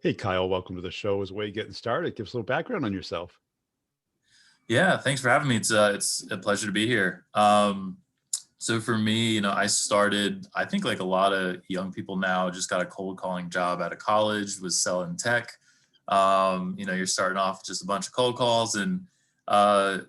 Hey, Kyle, welcome to the show. As a way of getting started, give us a little background on yourself. Yeah, thanks for having me. It's a pleasure to be here. So for me, I started, I think like a lot of young people now, just got a cold calling job out of college, was selling tech. You're starting off with just a bunch of cold calls, and uh,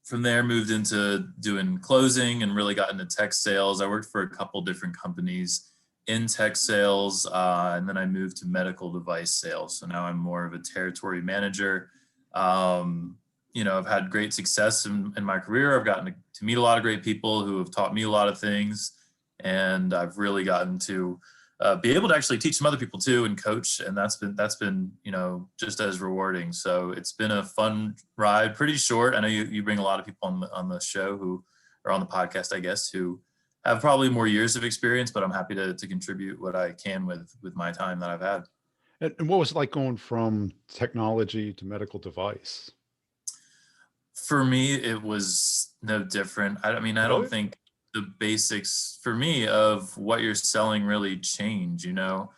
from there moved into doing closing and really got into tech sales. I worked for a couple different companies in tech sales, and then I moved to medical device sales. So now I'm more of a territory manager. Um, I've had great success in my career. I've gotten to meet a lot of great people who have taught me a lot of things. And I've really gotten to be able to actually teach some other people too and coach. And that's been, just as rewarding. So it's been a fun ride, pretty short. I know you bring a lot of people on the show who are on the podcast, I guess, who have probably more years of experience, but I'm happy to contribute what I can with my time that I've had. And what was it like going from technology to medical device? For me, it was no different. I mean, I don't Really? think the basics for me of what you're selling really change. You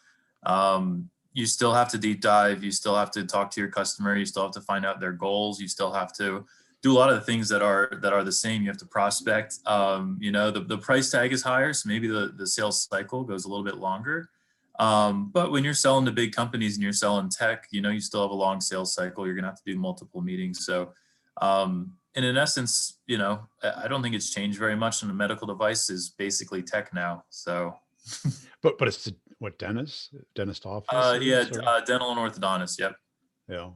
still have to deep dive. You still have to talk to your customer. You still have to find out their goals. You still have to do a lot of the things that are the same. You have to prospect. The price tag is higher, so maybe the sales cycle goes a little bit longer. But when you're selling to big companies and you're selling tech, you still have a long sales cycle. You're gonna have to do multiple meetings. So and in essence, I don't think it's changed very much. And the medical device is basically tech now. So, But it's what, dentist offices or dental and orthodontist. Yep. yeah,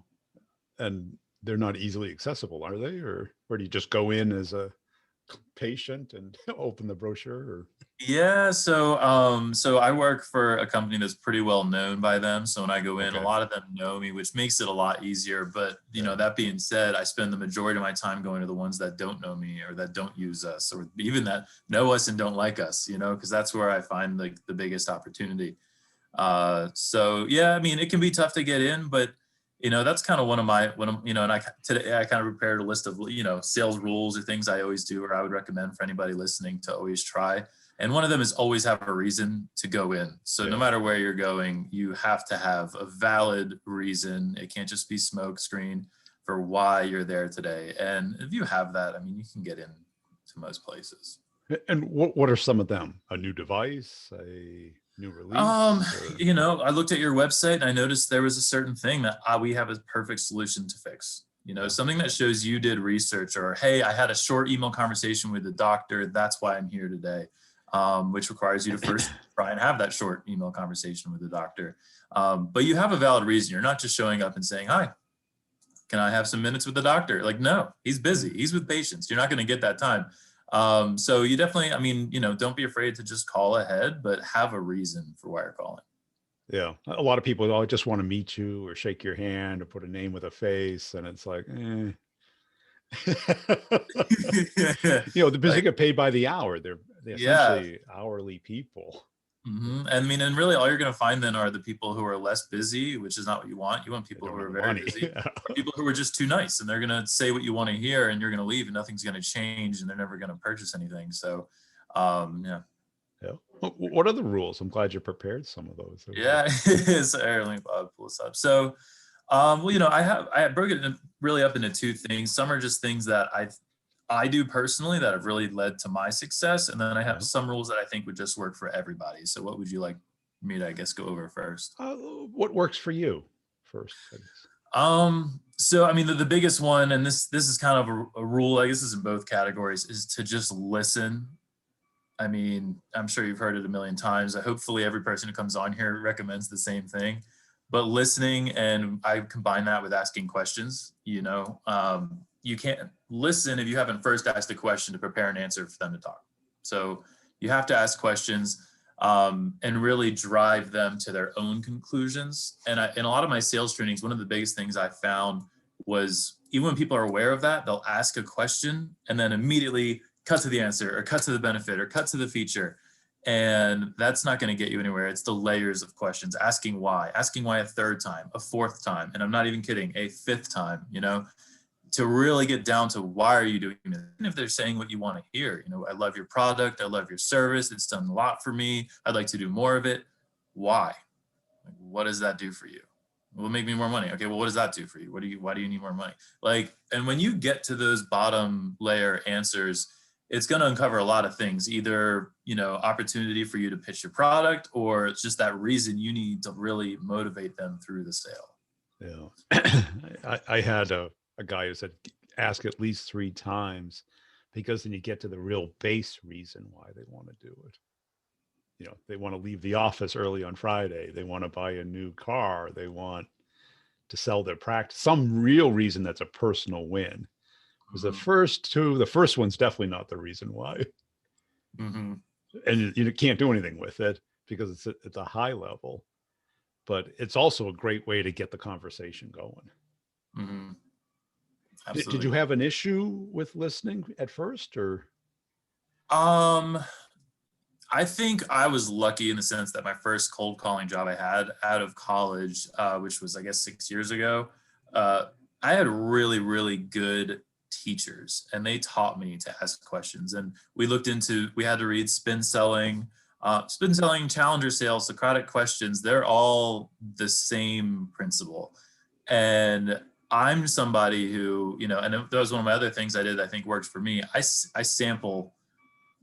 and they're not easily accessible, are they? Or do you just go in as a patient and open the brochure? Or Yeah, so I work for a company that's pretty well known by them. So when I go in, a okay, lot of them know me, which makes it a lot easier. But yeah, that being said, I spend the majority of my time going to the ones that don't know me or that don't use us, or even that know us and don't like us. Because that's where I find like the biggest opportunity. So yeah, I mean, it can be tough to get in, but that's kind of one of my when I'm and today I kind of prepared a list of sales rules or things I always do or I would recommend for anybody listening to always try. And one of them is always have a reason to go in. So no yeah. matter where you're going, you have to have a valid reason. It can't just be smoke screen for why you're there today. And if you have that, I mean, you can get in to most places. And what are some of them? A new device, a new release, or I looked at your website and I noticed there was a certain thing that we have a perfect solution to fix. yeah, Something that shows you did research, or hey, I had a short email conversation with the doctor. That's why I'm here today. Which requires you to first try and have that short email conversation with the doctor. But you have a valid reason. You're not just showing up and saying, "Hi, can I have some minutes with the doctor?" Like, no, he's busy. He's with patients. You're not going to get that time. So you definitely, I mean, don't be afraid to just call ahead, but have a reason for why you're calling. yeah. A lot of people, oh, just want to meet you or shake your hand or put a name with a face, and it's like, eh. Because they Like, get paid by the hour. They're yeah. essentially hourly people. I mean, and really all you're going to find then are the people who are less busy, which is not what you want. You want They people don't who have are the very money. busy, or people who are just too nice and they're going to say what you want to hear and you're going to leave and nothing's going to change and they're never going to purchase anything. So, yeah. Yeah. What are the rules? I'm glad you prepared some of those. Yeah, so let me pull this up. So, I broke it really up into two things. Some are just things that I do personally that have really led to my success, and then I have Yeah. some rules that I think would just work for everybody. So, what would you like me to, I guess, go over first? What works for you first, I guess. So I mean, the biggest one, and this is kind of a rule, I guess, is in both categories, is to just listen. I mean, I'm sure you've heard it a million times. Hopefully every person who comes on here recommends the same thing, but listening, and I combine that with asking questions. You can't listen if you haven't first asked a question to prepare an answer for them to talk. So you have to ask questions, and really drive them to their own conclusions. And in a lot of my sales trainings, one of the biggest things I found was even when people are aware of that, they'll ask a question and then immediately cut to the answer or cut to the benefit or cut to the feature. And that's not going to get you anywhere. It's the layers of questions, asking why a third time, a fourth time. And I'm not even kidding, a fifth time, to really get down to why are you doing this? Even if they're saying what you want to hear, I love your product. I love your service. It's done a lot for me. I'd like to do more of it. Why? Like, what does that do for you? Will make me more money. Okay, well, what does that do for you? Why do you need more money? Like, and when you get to those bottom layer answers, it's going to uncover a lot of things, either, opportunity for you to pitch your product, or it's just that reason you need to really motivate them through the sale. Yeah. I had a guy who said, ask at least 3 times, because then you get to the real base reason why they want to do it. They want to leave the office early on Friday. They want to buy a new car. They want to sell their practice. Some real reason that's a personal win. Because the first one's definitely not the reason why. Mm-hmm. And you can't do anything with it because it's a high level. But it's also a great way to get the conversation going. Mm-hmm. Did you have an issue with listening at first, or? I think I was lucky in the sense that my first cold calling job I had out of college, which was, I guess, 6 years ago, I had really, really good teachers, and they taught me to ask questions. And we had to read spin selling, challenger sales, Socratic questions. They're all the same principle. And I'm somebody who, and that was one of my other things I did that I think worked for me. I sample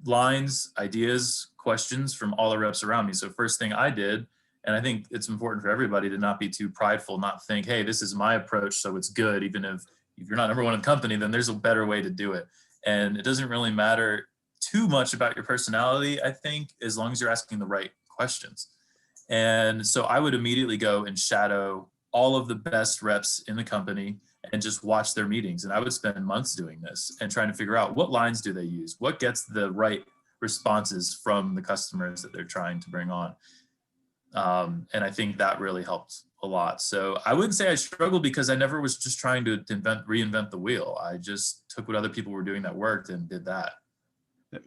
lines, ideas, questions from all the reps around me. So first thing I did, and I think it's important for everybody to not be too prideful, not think, hey, this is my approach, so it's good. Even if you're not number one in the company, then there's a better way to do it. And it doesn't really matter too much about your personality, I think, as long as you're asking the right questions. And so I would immediately go and shadow all of the best reps in the company and just watch their meetings. And I would spend months doing this and trying to figure out what lines do they use, what gets the right responses from the customers that they're trying to bring on. And I think that really helped a lot. So I wouldn't say I struggled, because I never was just trying to reinvent the wheel. I just took what other people were doing that worked and did that.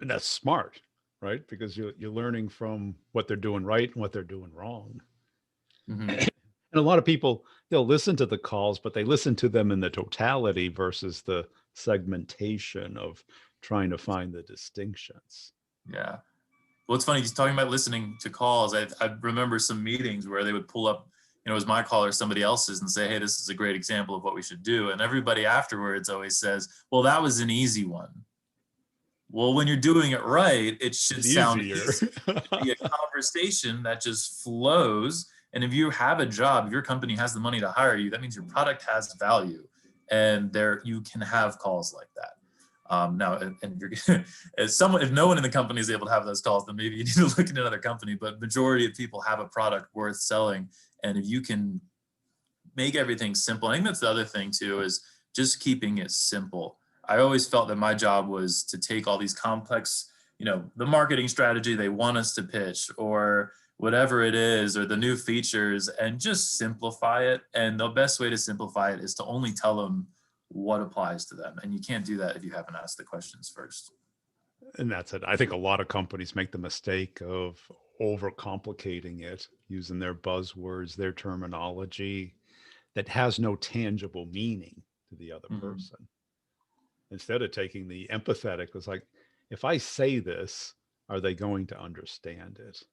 And that's smart, right? Because you're learning from what they're doing right and what they're doing wrong. Mm-hmm. And a lot of people, they'll listen to the calls, but they listen to them in the totality versus the segmentation of trying to find the distinctions. Yeah. Well, it's funny, just talking about listening to calls. I remember some meetings where they would pull up, it was my call or somebody else's, and say, hey, this is a great example of what we should do. And everybody afterwards always says, well, that was an easy one. Well, when you're doing it right, it should sound easier. It should be a conversation that just flows. And if you have a job, if your company has the money to hire you, that means your product has value. And you can have calls like that. Now, and you're if no one in the company is able to have those calls, then maybe you need to look at another company. But majority of people have a product worth selling, and if you can make everything simple, I think that's the other thing too, is just keeping it simple. I always felt that my job was to take all these complex, the marketing strategy they want us to pitch, or whatever it is, or the new features, and just simplify it. And the best way to simplify it is to only tell them what applies to them. And you can't do that if you haven't asked the questions first. And that's it. I think a lot of companies make the mistake of overcomplicating it, using their buzzwords, their terminology that has no tangible meaning to the other person. Instead of taking the empathetic, it's like, if I say this, are they going to understand it?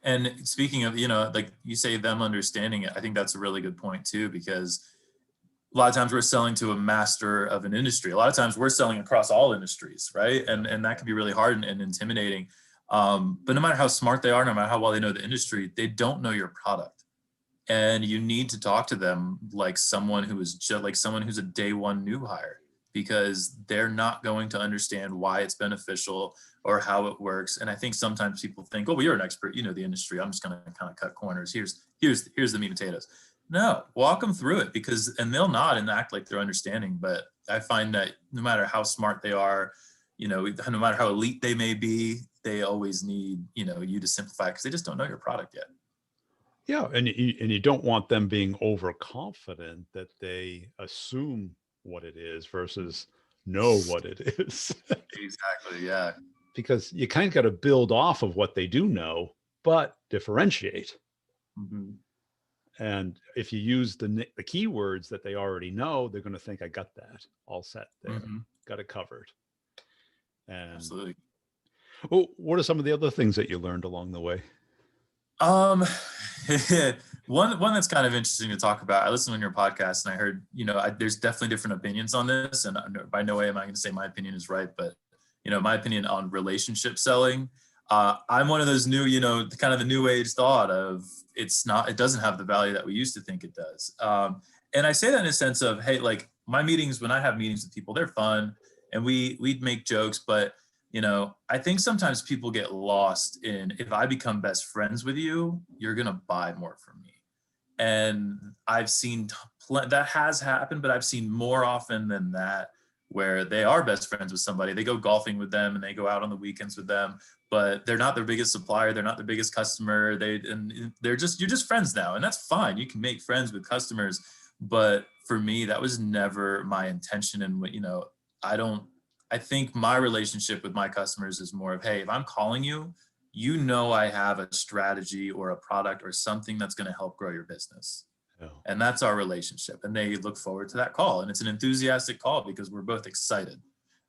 And speaking of, like you say, them understanding it, I think that's a really good point too, because a lot of times we're selling to a master of an industry. A lot of times we're selling across all industries, right? And that can be really hard and intimidating. But no matter how smart they are, no matter how well they know the industry, they don't know your product. And you need to talk to them like someone who is just like someone who's a day one new hire, because they're not going to understand why it's beneficial or how it works. And I think sometimes people think, oh, well, you're an expert, you know the industry, I'm just going to kind of cut corners. Here's the meat and potatoes. No, walk them through it, and they'll nod and act like they're understanding. But I find that no matter how smart they are, no matter how elite they may be, they always need, you to simplify, because they just don't know your product yet. Yeah. And you don't want them being overconfident that they assume what it is versus know what it is. Exactly. Yeah. Because you kind of got to build off of what they do know, but differentiate. Mm-hmm. And if you use the keywords that they already know, they're going to think, I got that all set there, got it covered. And absolutely. Well, what are some of the other things that you learned along the way? One that's kind of interesting to talk about. I listened on your podcast and I heard, there's definitely different opinions on this, and by no way am I going to say my opinion is right, but my opinion on relationship selling. I'm one of those new, kind of the new age thought of it doesn't have the value that we used to think it does. And I say that in a sense of, hey, like my meetings, when I have meetings with people, they're fun and we'd make jokes, but I think sometimes people get lost in, if I become best friends with you, you're going to buy more from me. And I've seen that has happened, but I've seen more often than that where they are best friends with somebody. They go golfing with them and they go out on the weekends with them, but they're not their biggest supplier. They're not their biggest customer. You're just friends now. And that's fine. You can make friends with customers. But for me, that was never my intention. And I think my relationship with my customers is more of, hey, if I'm calling you, I have a strategy or a product or something that's going to help grow your business. Yeah. And that's our relationship. And they look forward to that call. And it's an enthusiastic call because we're both excited.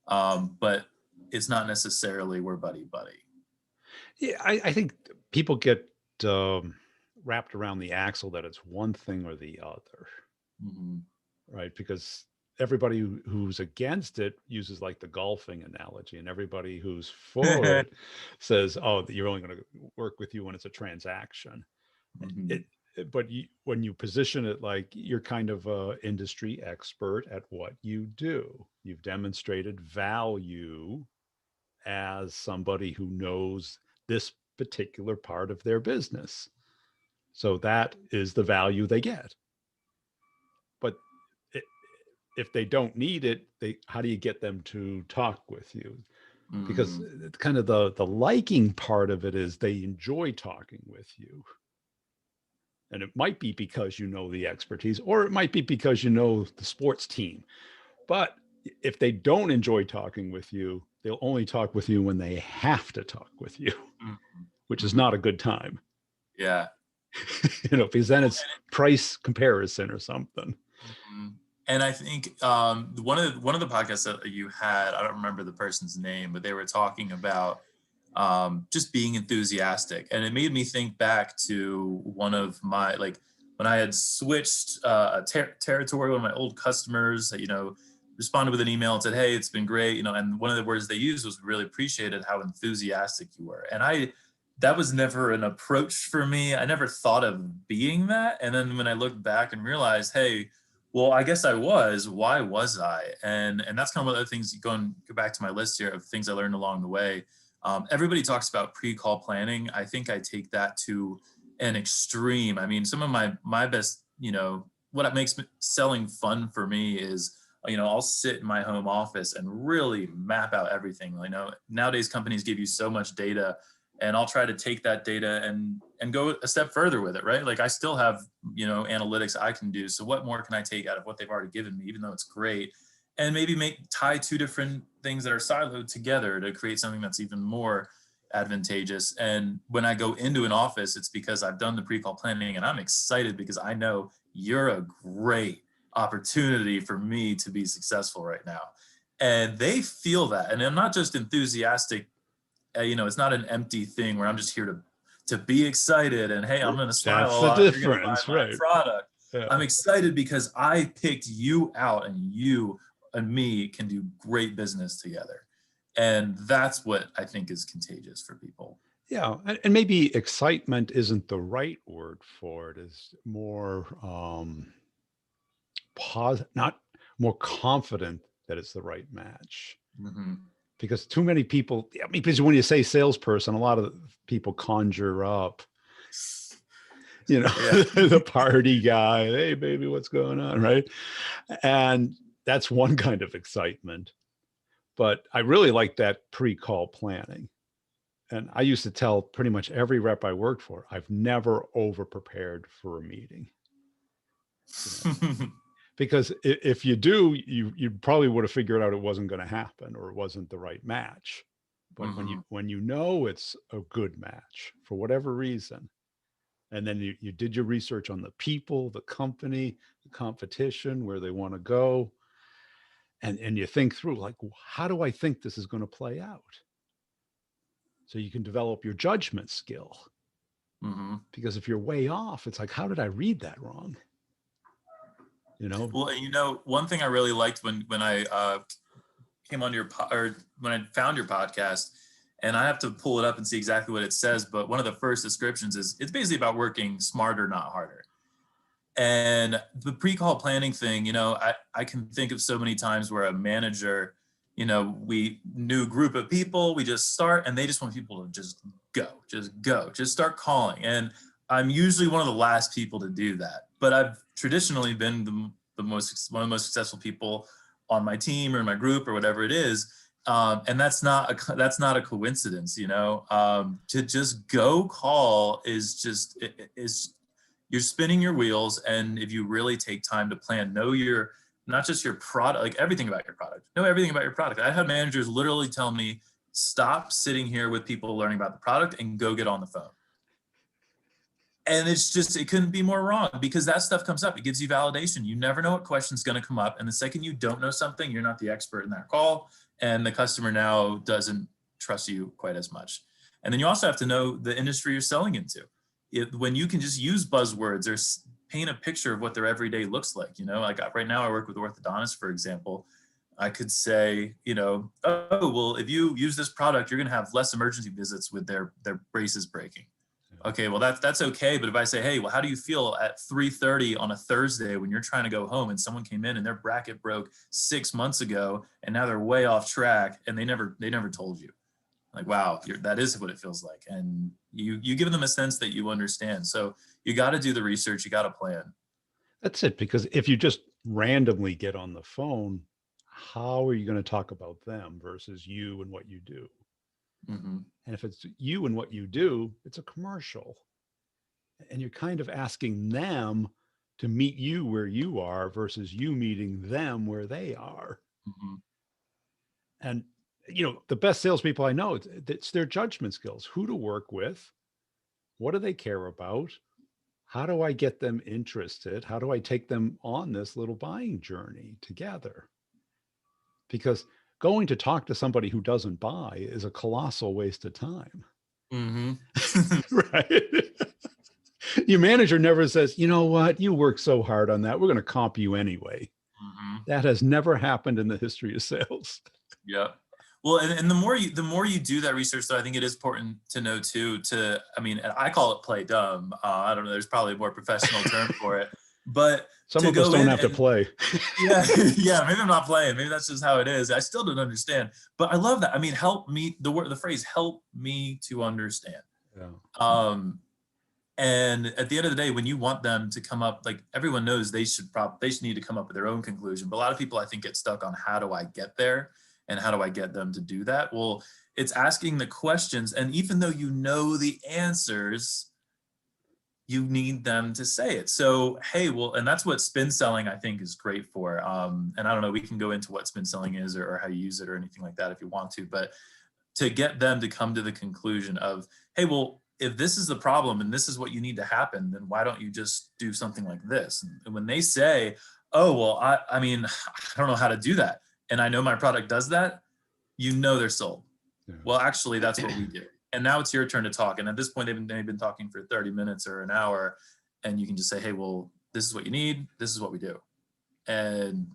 But it's not necessarily we're buddy. Yeah, I think people get wrapped around the axle that it's one thing or the other, Mm-hmm. right? Because everybody who's against it uses like the golfing analogy, and everybody who's for it says, "Oh, you're only going to work with you when it's a transaction." Mm-hmm. But when you position it like you're kind of a industry expert at what you do, you've demonstrated value as somebody who knows this particular part of their business. So that is the value they get. But if they don't need it, how do you get them to talk with you? Because Mm-hmm. kind of the liking part of it is they enjoy talking with you. And it might be because you know the expertise, or it might be because you know the sports team. But if they don't enjoy talking with you, they'll only talk with you when they have to talk with you, which is Mm-hmm. not a good time. Yeah. Because then it's price comparison or something. Mm-hmm. And I think one of the podcasts that you had, I don't remember the person's name, but they were talking about just being enthusiastic, and it made me think back to one of my, like, when I had switched a territory. One of my old customers, responded with an email and said, "Hey, it's been great," and one of the words they used was, "Really appreciated how enthusiastic you were." And that was never an approach for me. I never thought of being that. And then when I looked back and realized, hey, well, I guess I was. Why was I? And that's kind of one of the things. Go back to my list here of things I learned along the way. Everybody talks about pre-call planning. I think I take that to an extreme. I mean, some of my best, what makes selling fun for me is, I'll sit in my home office and really map out everything. Nowadays companies give you so much data, and I'll try to take that data and go a step further with it, right? Like I still have, analytics I can do. So what more can I take out of what they've already given me, even though it's great? And maybe tie two different things that are siloed together to create something that's even more advantageous. And when I go into an office, it's because I've done the pre-call planning and I'm excited because I know you're a great opportunity for me to be successful right now. And they feel that. And I'm not just enthusiastic. It's not an empty thing where I'm just here to be excited and, hey, I'm going to smile That's a the lot. You're going to buy difference, my right? product. Yeah. I'm excited because I picked you out, and you and me can do great business together. And that's what I think is contagious for people. Yeah, and maybe excitement isn't the right word for it. Is more not more confident that it's the right match. Mm-hmm. Because too many people, I mean, because when you say salesperson, a lot of people conjure up, Yeah. the party guy. Hey, baby, what's going on, right? And that's one kind of excitement. But I really like that pre-call planning. And I used to tell pretty much every rep I worked for, I've never over prepared for a meeting. Because if you do, you probably would have figured out it wasn't going to happen or it wasn't the right match. But Mm-hmm. when you know it's a good match for whatever reason, and then you did your research on the people, the company, the competition, where they want to go, and you think through, like, how do I think this is going to play out? So you can develop your judgment skill. Mm-hmm. Because if you're way off, it's like, how did I read that wrong? You know? Well, and one thing I really liked when I came on or when I found your podcast, and I have to pull it up and see exactly what it says, but one of the first descriptions is it's basically about working smarter, not harder. And the pre-call planning thing, I can think of so many times where a manager, we new group of people, we just start and they just want people to just go, just start calling. And I'm usually one of the last people to do that, but I've traditionally been one of the most successful people on my team or in my group or whatever it is. And that's not a coincidence, to just go call is you're spinning your wheels. And if you really take time to plan, know not just your product, like everything about your product, know everything about your product. I had managers literally tell me, stop sitting here with people learning about the product and go get on the phone. And it couldn't be more wrong, because that stuff comes up. It gives you validation. You never know what question's going to come up. And the second you don't know something, you're not the expert in that call. And the customer now doesn't trust you quite as much. And then you also have to know the industry you're selling into. When you can just use buzzwords or paint a picture of what their everyday looks like, like right now I work with orthodontists, for example. I could say, oh, well, if you use this product, you're going to have less emergency visits with their braces breaking. Okay, well, that's okay. But if I say, hey, well, how do you feel at 3:30 on a Thursday when you're trying to go home and someone came in and their bracket broke 6 months ago and now they're way off track and they never told you? Like, wow, that is what it feels like. And you give them a sense that you understand. So you got to do the research. You got to plan. That's it. Because if you just randomly get on the phone, how are you going to talk about them versus you and what you do? Mm-hmm. And if it's you and what you do, it's a commercial. And you're kind of asking them to meet you where you are versus you meeting them where they are. Mm-hmm. And, the best salespeople I know, it's their judgment skills, who to work with, what do they care about? How do I get them interested? How do I take them on this little buying journey together? Because going to talk to somebody who doesn't buy is a colossal waste of time. Mm-hmm. Right? Your manager never says, you know what, you work so hard on that, we're going to comp you anyway. Mm-hmm. That has never happened in the history of sales. Yeah. Well, and the more you do that research, though, I think it is important to know too, I call it play dumb. I don't know, there's probably a more professional term for it, but Some to of us go don't in have to play. yeah, yeah, maybe I'm not playing. Maybe that's just how it is. I still don't understand, but I love that. I mean, help me, the phrase, help me to understand. Yeah. And at the end of the day, when you want them to come up, like everyone knows they should need to come up with their own conclusion. But a lot of people, I think, get stuck on how do I get there and how do I get them to do that? Well, it's asking the questions. And even though you know the answers, you need them to say it. So, hey, well, and that's what spin selling, I think, is great for. And I don't know, we can go into what spin selling is or how you use it or anything like that if you want to, but to get them to come to the conclusion of, hey, well, if this is the problem and this is what you need to happen, then why don't you just do something like this? And when they say, oh, well, I mean, I don't know how to do that, and I know my product does that, they're sold. Yeah. Well, actually, that's what we do. And now it's your turn to talk. And at this point, they've been talking for 30 minutes or an hour, and you can just say, hey, well, this is what you need. This is what we do. And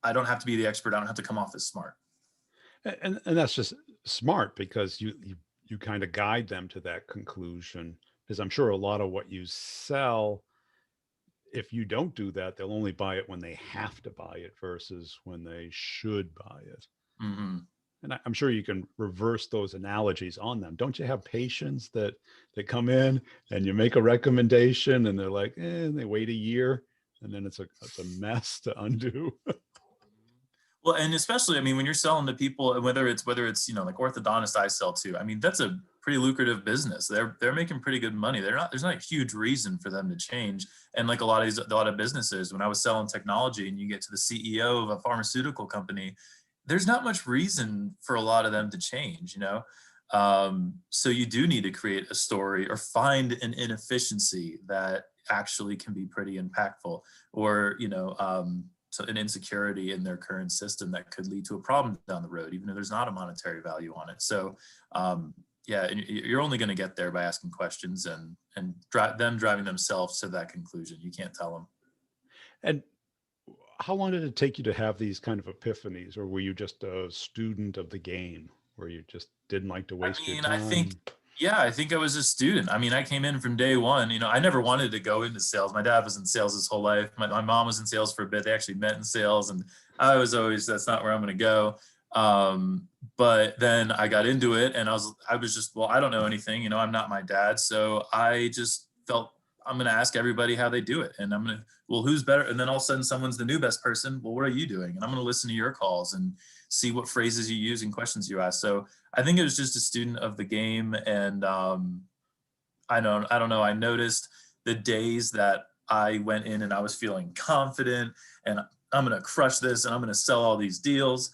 I don't have to be the expert. I don't have to come off as smart. And that's just smart, because you kind of guide them to that conclusion, because I'm sure a lot of what you sell, if you don't do that, they'll only buy it when they have to buy it versus when they should buy it. Mm-hmm. And I'm sure you can reverse those analogies on them. Don't you have patients that come in and you make a recommendation and they're like, and they wait a year, and then it's a mess to undo. Well, and especially, I mean, when you're selling to people, whether it's like orthodontists I sell to, I mean, that's a pretty lucrative business. They're making pretty good money. There's not a huge reason for them to change. And like a lot of businesses, when I was selling technology and you get to the CEO of a pharmaceutical company, there's not much reason for a lot of them to change, so you do need to create a story or find an inefficiency that actually can be pretty impactful, or, so an insecurity in their current system that could lead to a problem down the road, even if there's not a monetary value on it. So yeah, and you're only going to get there by asking questions and them driving themselves to that conclusion. You can't tell them. And how long did it take you to have these kind of epiphanies, or were you just a student of the game where you just didn't like to I waste your mean, I think, time? yeah, I think I was a student. I mean, I came in from day one. I never wanted to go into sales. My dad was in sales his whole life. My mom was in sales for a bit. They actually met in sales, and I was always, that's not where I'm going to go. But then I got into it, and I was just, well, I don't know anything. I'm not my dad, so I just felt I'm going to ask everybody how they do it, and I'm going to, well, who's better? And then all of a sudden, someone's the new best person. Well, what are you doing? And I'm going to listen to your calls and see what phrases you use and questions you ask. So I think it was just a student of the game, and I don't know. I noticed the days that I went in and I was feeling confident and I'm going to crush this and I'm going to sell all these deals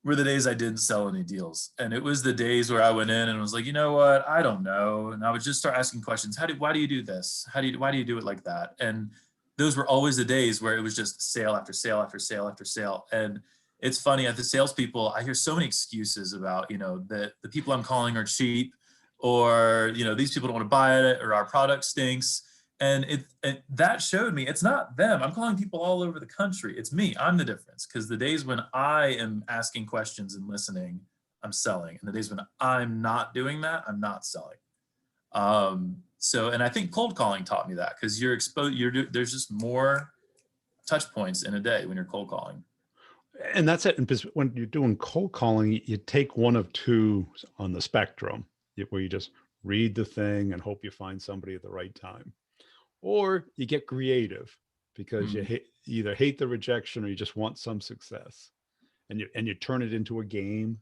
were the days I didn't sell any deals. And it was the days where I went in and was like, you know what? I don't know. And I would just start asking questions. Why do you do this? Why do you do it like that? And those were always the days where it was just sale after sale after sale after sale. And it's funny, at the salespeople, I hear so many excuses about, that the people I'm calling are cheap, or, these people don't want to buy it, or our product stinks. And that showed me it's not them. I'm calling people all over the country. It's me. I'm the difference. Because the days when I am asking questions and listening, I'm selling. And the days when I'm not doing that, I'm not selling. So, and I think cold calling taught me that, because you're exposed. There's just more touch points in a day when you're cold calling. And that's it. And when you're doing cold calling, you take one of two on the spectrum, where you just read the thing and hope you find somebody at the right time, or you get creative because you either hate the rejection or you just want some success, and you turn it into a game,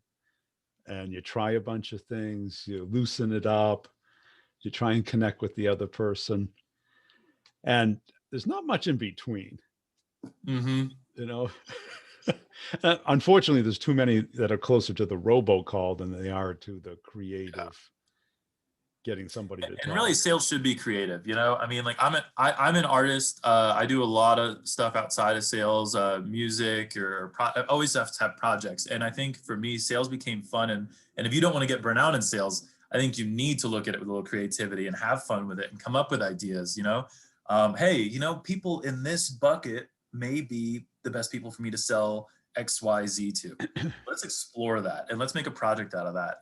and you try a bunch of things, you loosen it up, you try and connect with the other person, and there's not much in between. Unfortunately, there's too many that are closer to the robocall than they are to the creative, getting somebody to talk. And really, sales should be creative. I mean, like I'm an artist. I do a lot of stuff outside of sales, music, or I always have to have projects. And I think for me, sales became fun. And if you don't want to get burnt out in sales, I think you need to look at it with a little creativity and have fun with it and come up with ideas. Hey, people in this bucket may be the best people for me to sell XYZ to. Let's explore that and let's make a project out of that.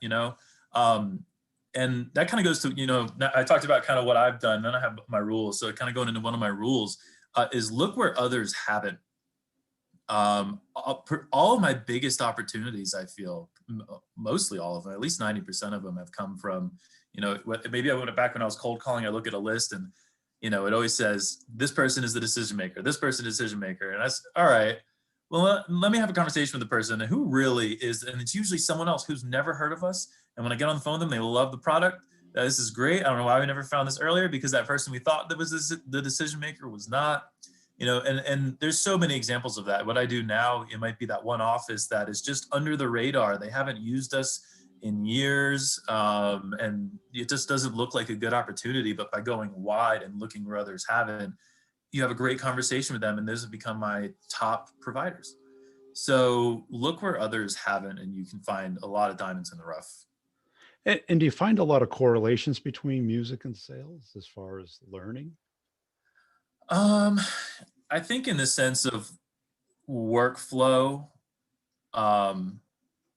And that kind of goes to, I talked about kind of what I've done, then I have my rules. So kind of going into one of my rules is look where others haven't. All of my biggest opportunities, I feel, mostly all of them, at least 90% of them have come from, maybe I went back when I was cold calling, I look at a list and, it always says, this person is the decision maker, this person is the decision maker. And that's all right. Well, let me have a conversation with the person who really is, and it's usually someone else who's never heard of us. And when I get on the phone with them, they love the product. This is great. I don't know why we never found this earlier, because that person we thought that was the decision maker was not, and there's so many examples of that. What I do now, it might be that one office that is just under the radar. They haven't used us in years, and it just doesn't look like a good opportunity. But by going wide and looking where others haven't, you have a great conversation with them, and those have become my top providers. So look where others haven't, and you can find a lot of diamonds in the rough. And do you find a lot of correlations between music and sales as far as learning? I think in the sense of workflow,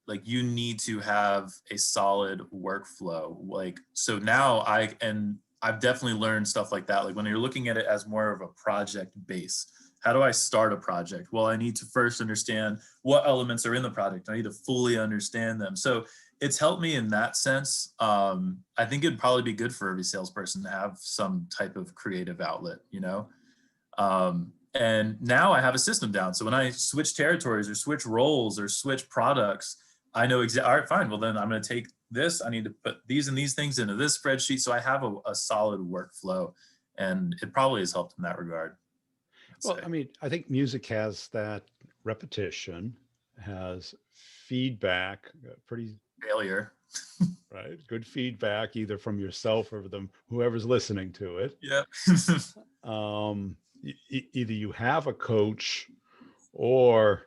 like you need to have a solid workflow. Like, so now I've definitely learned stuff like that. Like when you're looking at it as more of a project base, how do I start a project? Well, I need to first understand what elements are in the project. I need to fully understand them. So it's helped me in that sense. I think it'd probably be good for every salesperson to have some type of creative outlet, and now I have a system down. So when I switch territories or switch roles or switch products, I know exactly, all right, fine. Well, then I'm going to take this. I need to put these and these things into this spreadsheet. So I have a solid workflow, and it probably has helped in that regard. Well, I mean, I think music has that repetition, has feedback, pretty failure, right? Good feedback, either from yourself or whoever's listening to it. Yeah. Either you have a coach, or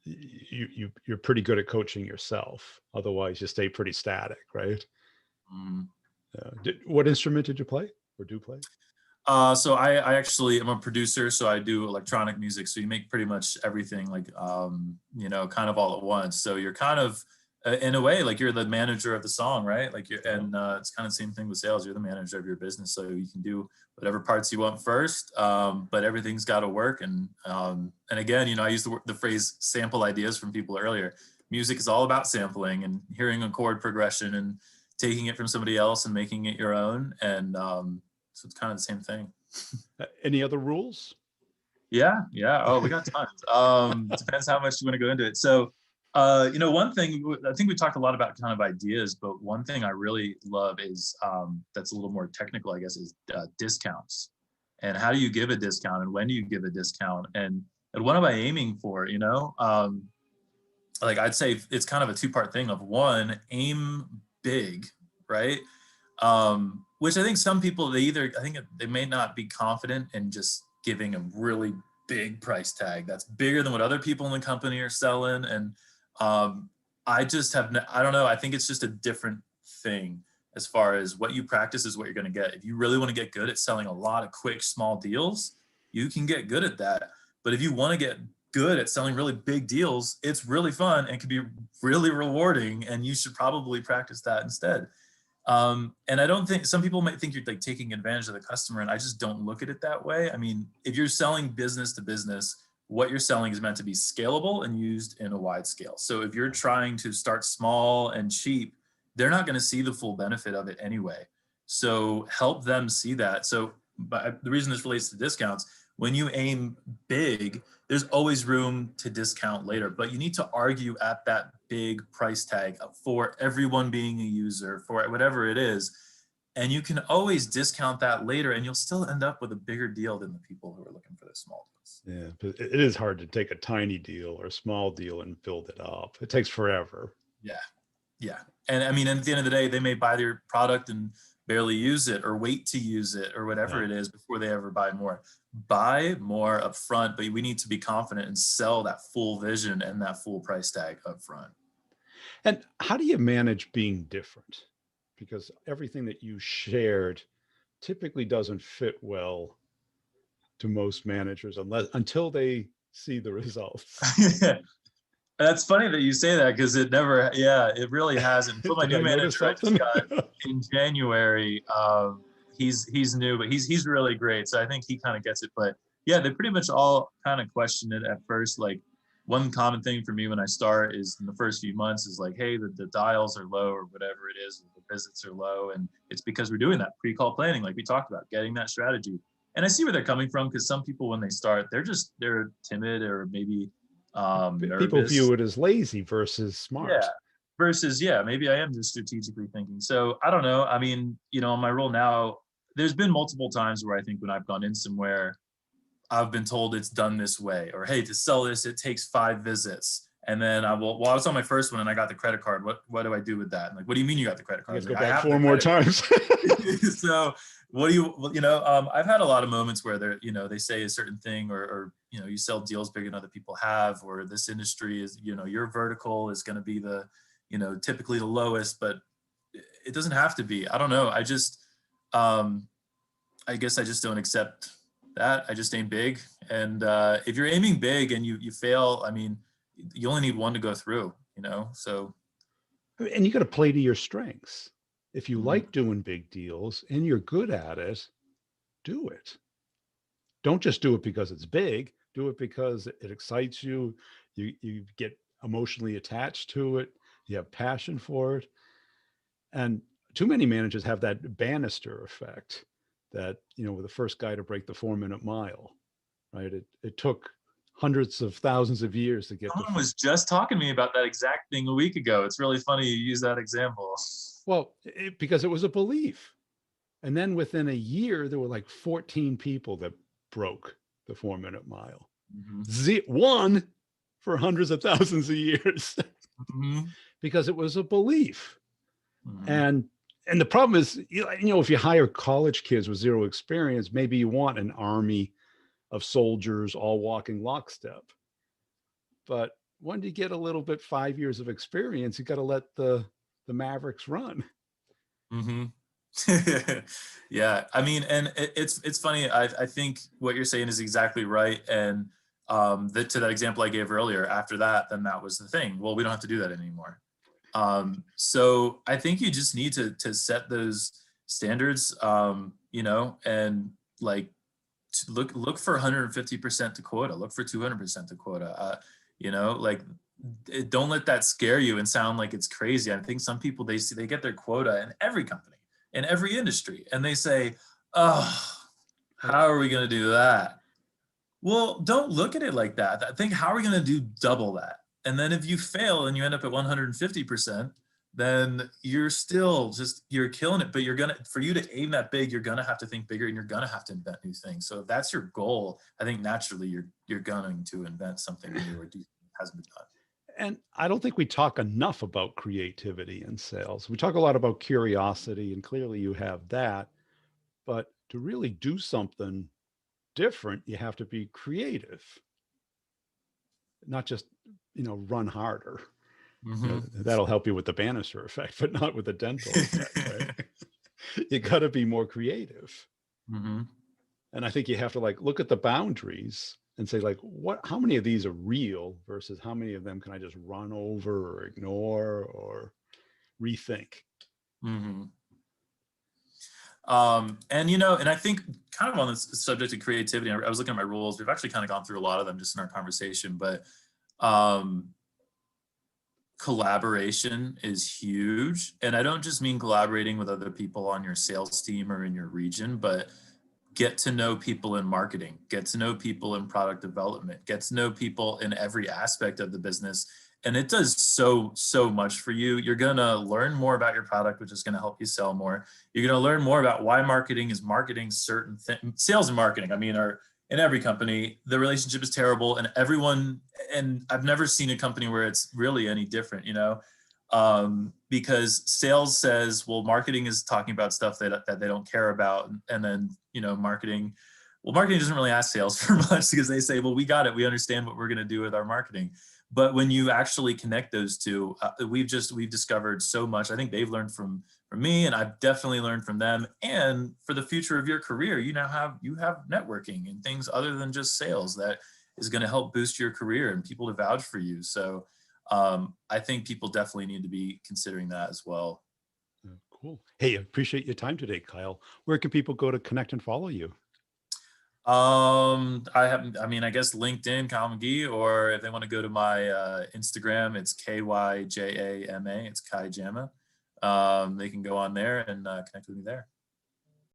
you're pretty good at coaching yourself. Otherwise, you stay pretty static, right? Mhm. What instrument did you play or do play? So I actually am a producer, so I do electronic music. So you make pretty much everything like kind of all at once. So you're kind of in a way like you're the manager of the song, right? Like you're, and it's kind of the same thing with sales. You're the manager of your business, so you can do whatever parts you want first, but everything's got to work. And again, I used the phrase sample ideas from people earlier. Music is all about sampling and hearing a chord progression and taking it from somebody else and making it your own. And so it's kind of the same thing. Any other rules? Yeah, yeah. Oh, we got tons. Depends how much you want to go into it. So, one thing I think we talked a lot about kind of ideas, but one thing I really love is that's a little more technical, I guess, is discounts. And how do you give a discount, and when do you give a discount, and what am I aiming for? Like I'd say it's kind of a two-part thing. Of one, aim big, right? Which I think some people they may not be confident in just giving a really big price tag that's bigger than what other people in the company are selling. And I just I don't know. I think it's just a different thing as far as what you practice is what you're going to get. If you really want to get good at selling a lot of quick, small deals, you can get good at that. But if you want to get good at selling really big deals, it's really fun and can be really rewarding. And you should probably practice that instead. And I don't think some people might think you're like taking advantage of the customer, and I just don't look at it that way. I mean, if you're selling business to business, what you're selling is meant to be scalable and used in a wide scale. So if you're trying to start small and cheap, they're not going to see the full benefit of it anyway. So help them see that. So but the reason this relates to discounts, when you aim big, there's always room to discount later, but you need to argue at that big price tag for everyone being a user, for whatever it is. And you can always discount that later, and you'll still end up with a bigger deal than the people who are looking for the small deals. Yeah, but it is hard to take a tiny deal or a small deal and build it up. It takes forever. Yeah. Yeah. And I mean, at the end of the day, they may buy their product and barely use it or wait to use it or whatever it is before they ever buy more. Buy more up front, but we need to be confident and sell that full vision and that full price tag up front. And how do you manage being different? Because everything that you shared typically doesn't fit well to most managers until they see the results. That's funny that you say that, because it really hasn't. So my new manager I just got in January, he's new, but he's really great. So I think he kind of gets it. But yeah, they pretty much all kind of question it at first. Like one common thing for me when I start is in the first few months is like, hey, the dials are low or whatever it is, the visits are low. And it's because we're doing that pre-call planning, like we talked about, getting that strategy. And I see where they're coming from, because some people, when they start, they're timid or maybe people nervous. view it as lazy versus smart. Yeah. Versus, maybe I am just strategically thinking. So I don't know. I mean, in my role now, there's been multiple times where I think when I've gone in somewhere, I've been told it's done this way, or hey, to sell this, it takes 5 visits. And then I was on my first one and I got the credit card. What do I do with that? And like, what do you mean you got the credit card? You have to go back 4 more times. So what do you, I've had a lot of moments where they say a certain thing, or you sell deals bigger than other people have, or this industry is, your vertical is going to be the, typically the lowest, but it doesn't have to be. I don't know. I guess I just don't accept that. I just aim big. And if you're aiming big and you fail, I mean, you only need one to go through, so. And you got to play to your strengths. If you like doing big deals and you're good at it, do it. Don't just do it because it's big. Do it because it excites you. You get emotionally attached to it. You have passion for it. And too many managers have that banister effect that, we're the first guy to break the 4-minute mile, right? It took hundreds of thousands of years to get. Someone was just talking to me about that exact thing a week ago. It's really funny you use that example. Well, because it was a belief. And then within a year, there were like 14 people that broke the 4-minute mile. One for hundreds of thousands of years. Because it was a belief. And the problem is, if you hire college kids with zero experience, maybe you want an army of soldiers all walking lockstep. But when you get a little bit 5 years of experience, you got to let the Mavericks run. Mm-hmm. Yeah, I mean, and it's funny. I think what you're saying is exactly right. And to that example I gave earlier, after that, then that was the thing. Well, we don't have to do that anymore. So I think you just need to set those standards, and like look for 150% to quota, look for 200% to quota. Like don't let that scare you and sound like it's crazy. I think some people they get their quota in every company, in every industry, and they say, "Oh, how are we going to do that?" Well, don't look at it like that. I think, how are we going to do double that? And then if you fail and you end up at 150%, then you're killing it. But for you to aim that big, you're gonna have to think bigger, and you're gonna have to invent new things. So if that's your goal, I think naturally you're going to invent something new or do something that hasn't been done. And I don't think we talk enough about creativity in sales. We talk a lot about curiosity, and clearly you have that. But to really do something different, you have to be creative, not just, run harder. Mm-hmm. That'll help you with the banister effect, but not with the dental effect, right? You got to be more creative. Mm-hmm. And I think you have to look at the boundaries and say how many of these are real versus how many of them can I just run over or ignore or rethink? Mm-hmm. And I think kind of on this subject of creativity, I was looking at my rules. We've actually kind of gone through a lot of them just in our conversation, but um, collaboration is huge. And I don't just mean collaborating with other people on your sales team or in your region, but get to know people in marketing, get to know people in product development, get to know people in every aspect of the business. And it does so much for you. You're going to learn more about your product, which is going to help you sell more. You're going to learn more about why marketing is marketing certain things. Sales and marketing, I mean, are in every company, the relationship is terrible, and I've never seen a company where it's really any different, because sales says, well, marketing is talking about stuff that they don't care about. And then, marketing doesn't really ask sales for much, because they say, well, we got it. We understand what we're going to do with our marketing. But when you actually connect those two, we've discovered so much. I think they've learned from me, and I've definitely learned from them. And for the future of your career, you have networking and things other than just sales that is going to help boost your career and people to vouch for you. So I think people definitely need to be considering that as well. Cool. Hey, I appreciate your time today, Kyle. Where can people go to connect and follow you? I guess LinkedIn, Kyle McGee, or if they want to go to my Instagram, it's KYJAMA. It's Kai Jama. They can go on there and connect with me there.